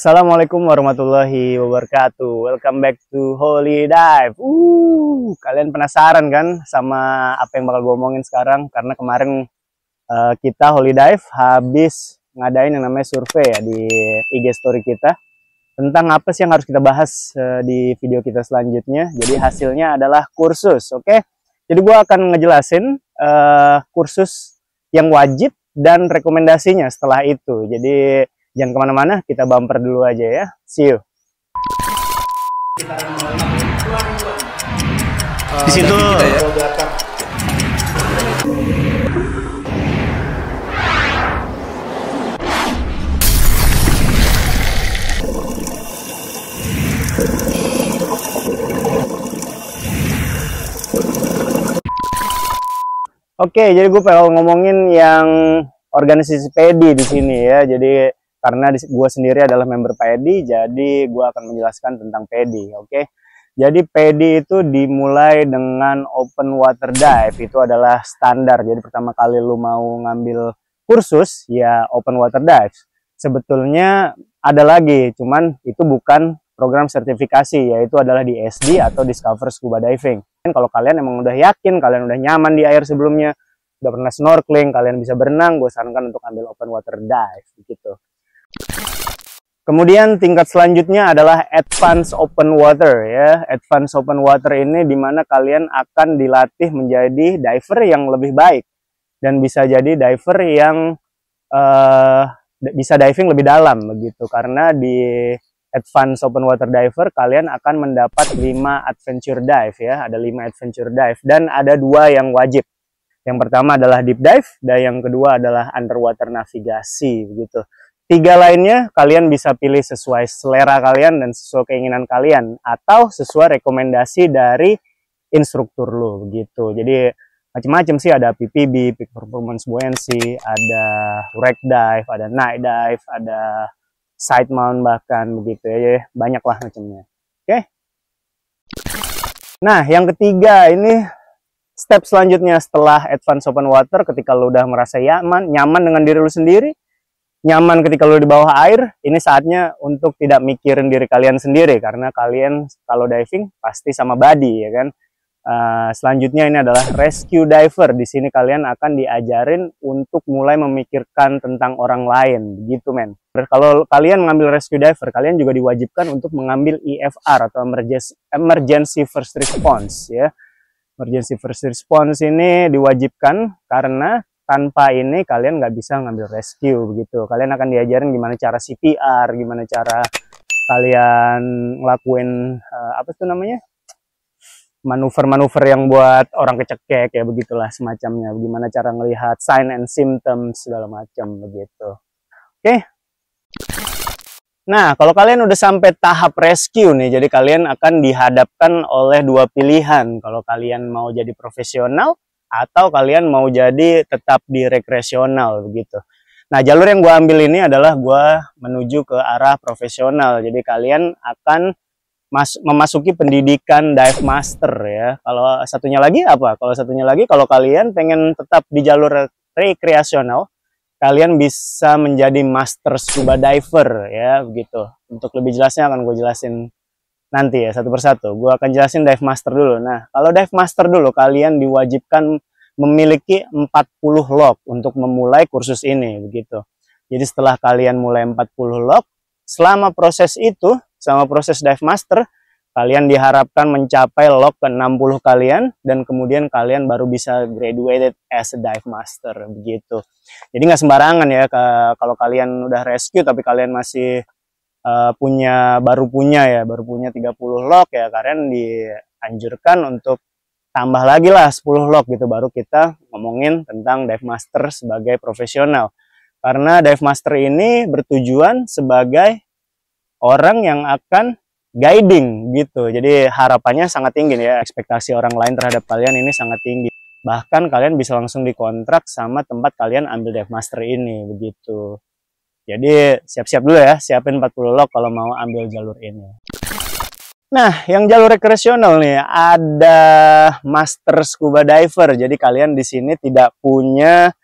Assalamualaikum warahmatullahi wabarakatuh. Welcome back to Holy Dive. Kalian penasaran kan sama apa yang bakal gue omongin sekarang? Karena kemarin kita Holy Dive habis ngadain yang namanya survei ya di IG story kita tentang apa sih yang harus kita bahas di video kita selanjutnya. Jadi hasilnya adalah kursus, oke? Jadi gue akan ngejelasin kursus yang wajib dan rekomendasinya setelah itu. Jadi jangan kemana-mana, kita bumper dulu aja ya. See you. Di situ. Oke, jadi gue pengen ngomongin yang organisasi PEDI di sini ya. Jadi karena gue sendiri adalah member PEDI, jadi gue akan menjelaskan tentang PEDI, oke? Jadi PEDI itu dimulai dengan open water dive, itu adalah standar. Jadi pertama kali lu mau ngambil kursus, ya open water dive. Sebetulnya ada lagi, cuman itu bukan program sertifikasi, yaitu adalah di SD atau Discover Scuba Diving. Kalau kalian emang udah yakin, kalian udah nyaman di air sebelumnya, udah pernah snorkeling, kalian bisa berenang, gue sarankan untuk ambil open water dive, gitu. Kemudian tingkat selanjutnya adalah Advanced Open Water ya. Advanced Open Water ini dimana kalian akan dilatih menjadi diver yang lebih baik dan bisa jadi diver yang bisa diving lebih dalam begitu. Karena di Advanced Open Water Diver kalian akan mendapat 5 adventure dive ya. Ada 5 adventure dive dan ada 2 yang wajib. Yang pertama adalah deep dive dan yang kedua adalah underwater navigasi begitu. 3 lainnya kalian bisa pilih sesuai selera kalian dan sesuai keinginan kalian atau sesuai rekomendasi dari instruktur lo begitu. Jadi macam-macam sih, ada PPB, Peak Performance Buoyancy, ada wreck dive, ada night dive, ada side mount bahkan begitu ya. Banyak lah macamnya. Oke. Nah, yang ketiga ini step selanjutnya setelah advance open water, ketika lo udah merasa nyaman dengan diri lo sendiri, nyaman ketika lo di bawah air, ini saatnya untuk tidak mikirin diri kalian sendiri, karena kalian kalau diving pasti sama buddy ya kan. Selanjutnya ini adalah rescue diver. Di sini kalian akan diajarin untuk mulai memikirkan tentang orang lain, gitu men. Kalau kalian mengambil rescue diver, kalian juga diwajibkan untuk mengambil EFR atau emergency first response ya. Emergency first response ini diwajibkan karena tanpa ini kalian nggak bisa ngambil rescue begitu. Kalian akan diajarin gimana cara CPR, gimana cara kalian ngelakuin apa tuh namanya, manuver-manuver yang buat orang kecekek ya begitulah semacamnya. Gimana cara ngelihat sign and symptoms segala macam begitu. Oke. Nah, kalau kalian udah sampai tahap rescue nih, jadi kalian akan dihadapkan oleh 2 pilihan. Kalau kalian mau jadi profesional atau kalian mau jadi tetap di rekreasional begitu. Nah, jalur yang gue ambil ini adalah gue menuju ke arah profesional. Jadi kalian akan memasuki pendidikan dive master ya. Kalau satunya lagi apa? Kalau satunya lagi, kalau kalian pengen tetap di jalur rekreasional, kalian bisa menjadi master scuba diver ya begitu. Untuk lebih jelasnya akan gue jelasin nanti ya satu persatu. Gue akan jelasin dive master dulu. Nah, kalau dive master dulu kalian diwajibkan memiliki 40 log untuk memulai kursus ini begitu. Jadi setelah kalian mulai 40 log, selama proses itu, selama proses dive master, kalian diharapkan mencapai log ke 60 kalian dan kemudian kalian baru bisa graduated as a dive master begitu. Jadi nggak sembarangan ya kalau kalian udah rescue tapi kalian masih baru punya 30 log ya, kalian dianjurkan untuk tambah lagi lah 10 log gitu, baru kita ngomongin tentang dive master sebagai profesional. Karena dive master ini bertujuan sebagai orang yang akan guiding gitu. Jadi harapannya sangat tinggi ya, ekspektasi orang lain terhadap kalian ini sangat tinggi. Bahkan kalian bisa langsung dikontrak sama tempat kalian ambil dive master ini begitu. Jadi siap-siap dulu ya, siapin 40 log kalau mau ambil jalur ini. Nah, yang jalur rekreasional nih, ada master scuba diver. Jadi kalian di sini tidak punya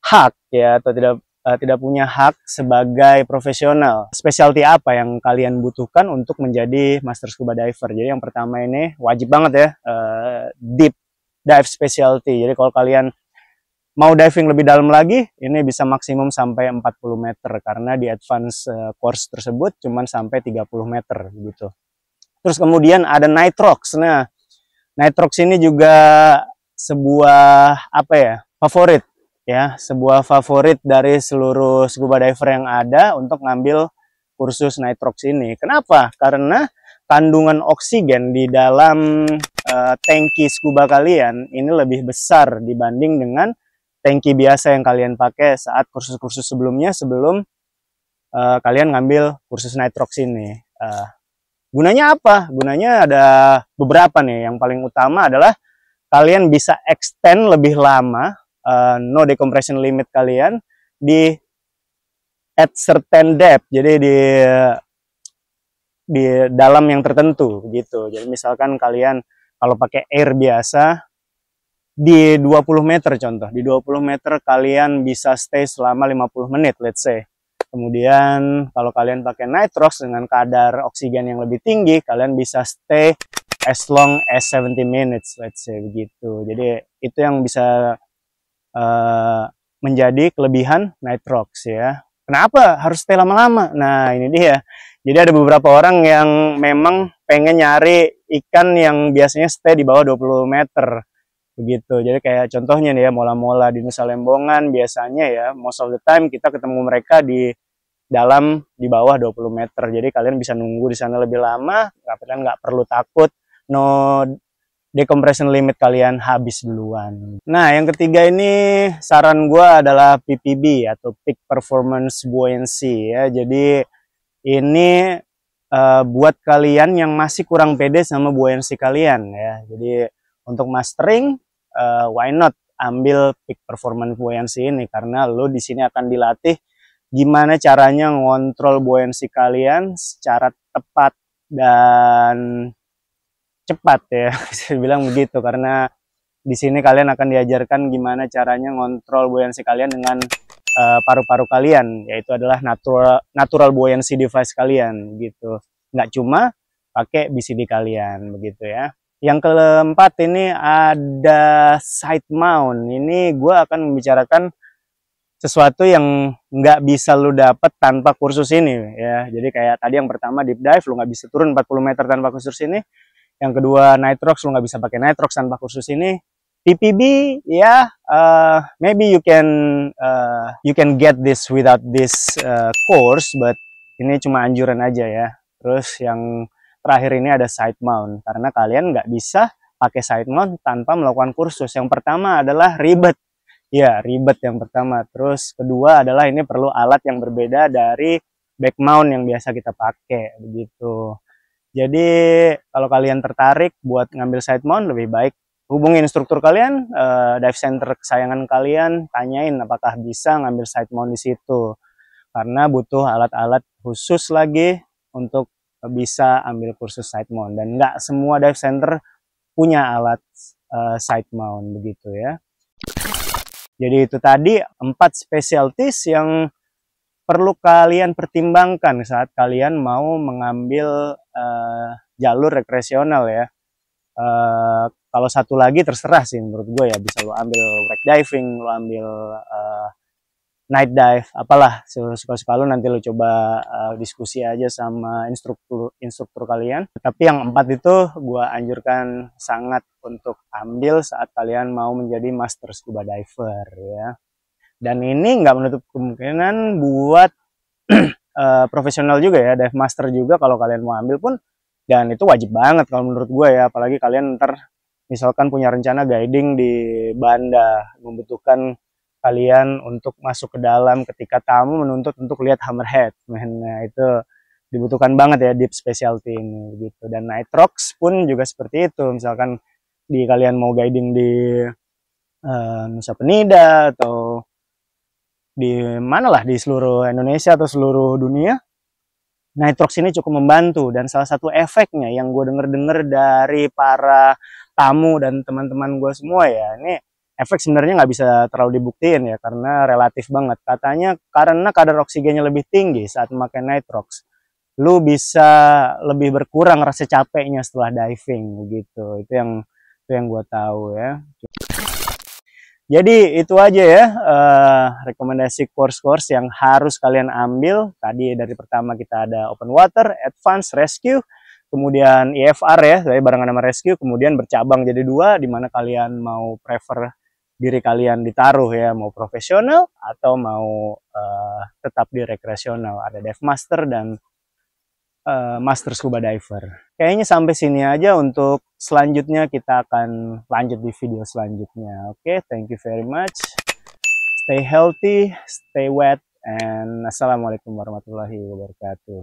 hak ya, atau tidak tidak punya hak sebagai profesional. Specialty apa yang kalian butuhkan untuk menjadi master scuba diver? Jadi yang pertama ini wajib banget ya, deep dive specialty. Jadi kalau kalian mau diving lebih dalam lagi, ini bisa maksimum sampai 40 meter karena di advance course tersebut cuman sampai 30 meter gitu. Terus kemudian ada nitrox. Nah, nitrox ini juga sebuah apa ya? Favorit ya, sebuah favorit dari seluruh scuba diver yang ada untuk ngambil kursus nitrox ini. Kenapa? Karena kandungan oksigen di dalam tangki scuba kalian ini lebih besar dibanding dengan tangki biasa yang kalian pakai saat kursus-kursus sebelumnya sebelum kalian ngambil kursus nitrox ini. Gunanya apa? Gunanya ada beberapa nih. Yang paling utama adalah kalian bisa extend lebih lama no decompression limit kalian di at certain depth, jadi di dalam yang tertentu gitu. Jadi misalkan kalian kalau pakai air biasa di 20 meter contoh, di 20 meter kalian bisa stay selama 50 menit let's say. Kemudian kalau kalian pakai nitrox dengan kadar oksigen yang lebih tinggi, kalian bisa stay as long as 70 minutes let's say begitu. Jadi itu yang bisa menjadi kelebihan nitrox ya. Kenapa harus stay lama-lama? Nah ini dia. Jadi ada beberapa orang yang memang pengen nyari ikan yang biasanya stay di bawah 20 meter. Begitu. Jadi kayak contohnya nih ya, mola-mola di Nusa Lembongan biasanya ya, most of the time kita ketemu mereka di dalam di bawah 20 meter. Jadi kalian bisa nunggu di sana lebih lama, kalian nggak perlu takut no decompression limit kalian habis duluan. Nah, yang ketiga ini saran gue adalah PPB atau Peak Performance Buoyancy ya. Jadi ini buat kalian yang masih kurang pede sama buoyancy kalian ya. Jadi untuk mastering, why not ambil Peak Performance Buoyancy ini karena lo di sini akan dilatih gimana caranya ngontrol buoyancy kalian secara tepat dan cepat ya, bisa bilang begitu karena di sini kalian akan diajarkan gimana caranya ngontrol buoyancy kalian dengan paru-paru kalian, yaitu adalah natural buoyancy device kalian gitu. Nggak cuma pakai BCD kalian begitu ya. Yang keempat ini ada side mount. Ini gue akan membicarakan sesuatu yang nggak bisa lu dapat tanpa kursus ini ya. Jadi kayak tadi yang pertama deep dive, lu nggak bisa turun 40 meter tanpa kursus ini. Yang kedua nitrox, lu nggak bisa pakai nitrox tanpa kursus ini. PPB ya, maybe you can get this without this course, but ini cuma anjuran aja ya. Terus yang terakhir ini ada side mount, karena kalian nggak bisa pakai side mount tanpa melakukan kursus. Yang pertama adalah ribet, ya ribet yang pertama. Terus kedua adalah ini perlu alat yang berbeda dari back mount yang biasa kita pakai begitu. Jadi kalau kalian tertarik buat ngambil side mount, lebih baik hubungi instruktur kalian, dive center kesayangan kalian, tanyain apakah bisa ngambil side mount di situ. Karena butuh alat-alat khusus lagi untuk bisa ambil kursus side mount. Dan nggak semua dive center punya alat side mount begitu ya. Jadi itu tadi 4 specialties yang perlu kalian pertimbangkan saat kalian mau mengambil jalur rekreasional ya. Kalau satu lagi terserah sih menurut gue ya, bisa lo ambil wreck diving, lo ambil night dive, apalah suka-suka lo, nanti lo coba diskusi aja sama instruktur kalian. Tapi yang 4 itu gue anjurkan sangat untuk ambil saat kalian mau menjadi master scuba diver ya. Dan ini nggak menutup kemungkinan buat profesional juga ya, dive master juga kalau kalian mau ambil pun. Dan itu wajib banget kalau menurut gue ya, apalagi kalian ntar misalkan punya rencana guiding di Banda, membutuhkan kalian untuk masuk ke dalam ketika tamu menuntut untuk lihat hammerhead. Nah itu dibutuhkan banget ya deep specialty ini gitu. Dan nitrox pun juga seperti itu, misalkan kalian mau guiding di Nusa Penida atau di mana lah di seluruh Indonesia atau seluruh dunia, nitrox ini cukup membantu. Dan salah satu efeknya yang gue denger dari para tamu dan teman-teman gue semua ya, ini efek sebenarnya nggak bisa terlalu dibuktiin ya, karena relatif banget. Katanya karena kadar oksigennya lebih tinggi saat memakai nitrox, lu bisa lebih berkurang rasa capeknya setelah diving gitu. Itu yang gue tahu ya. Jadi itu aja ya rekomendasi course-course yang harus kalian ambil. Tadi dari pertama kita ada open water, advance, rescue, kemudian IFR ya, saya barengan sama rescue, kemudian bercabang jadi 2, di mana kalian mau prefer diri kalian ditaruh ya, mau profesional atau mau tetap di rekreasional. Ada dive master dan master scuba diver. Kayaknya sampai sini aja. Untuk selanjutnya kita akan lanjut di video selanjutnya. Oke, thank you very much. Stay healthy, stay wet, and assalamualaikum warahmatullahi wabarakatuh.